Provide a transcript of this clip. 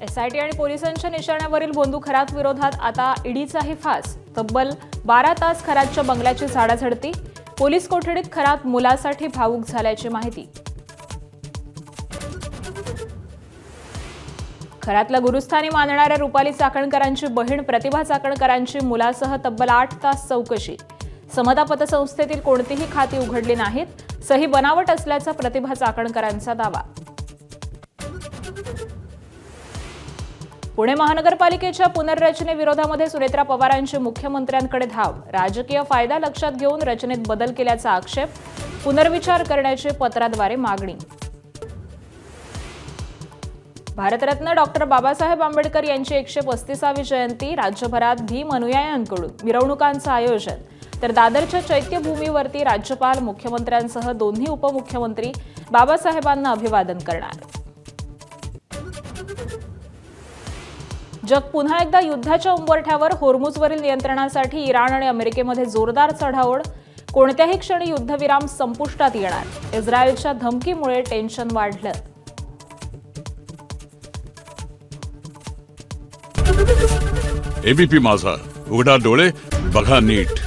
SIT आणि पोलिसांच्या निशाण्यावरील भोंदू खरात विरोधात आता ईडीचाही फास. तब्बल 12 तास खरातच्या बंगल्याची झाडाझडती. पोलीस कोठडीत खरात मुलासाठी भावूक झाल्याची माहिती. खरातला गुरुस्थानी मानणाऱ्या रुपाली चाकणकरांची बहीण प्रतिभा चाकणकरांची मुलासह तब्बल 8 तास चौकशी. समता पतसंस्थेतील कोणतीही खाती उघडली नाहीत. सही बनावट असल्याचा प्रतिभा चाकणकरांचा दावा. पुणे महानगरपालिकेच्या पुनर्रचनेविरोधामध्ये सुनेत्रा पवारांची मुख्यमंत्र्यांकडे धाव. राजकीय फायदा लक्षात घेऊन रचनेत बदल केल्याचा आक्षेप. पुनर्विचार करण्याची पत्राद्वारे मागणी. भारतरत्न डॉक्टर बाबासाहेब आंबेडकर यांची 135वी जयंती. राज्यभरात भीम अनुयायांकडून मिरवणुकांचं आयोजन. तर दादरच्या चैत्यभूमीवरती राज्यपाल मुख्यमंत्र्यांसह दोन्ही उपमुख्यमंत्री बाबासाहेबांना अभिवादन करणार. जग पुन्हा एकदा युद्धाच्या उंबरठ्यावर. होर्मुझवरील नियंत्रणासाठी इराण आणि अमेरिकेमध्ये जोरदार चढाओढ. कोणत्याही क्षणी युद्धविराम संपुष्टात येणार. इस्रायलच्या धमकीमुळे टेन्शन वाढलं. एबीपी माझा, उघडा डोळे बघा नीट.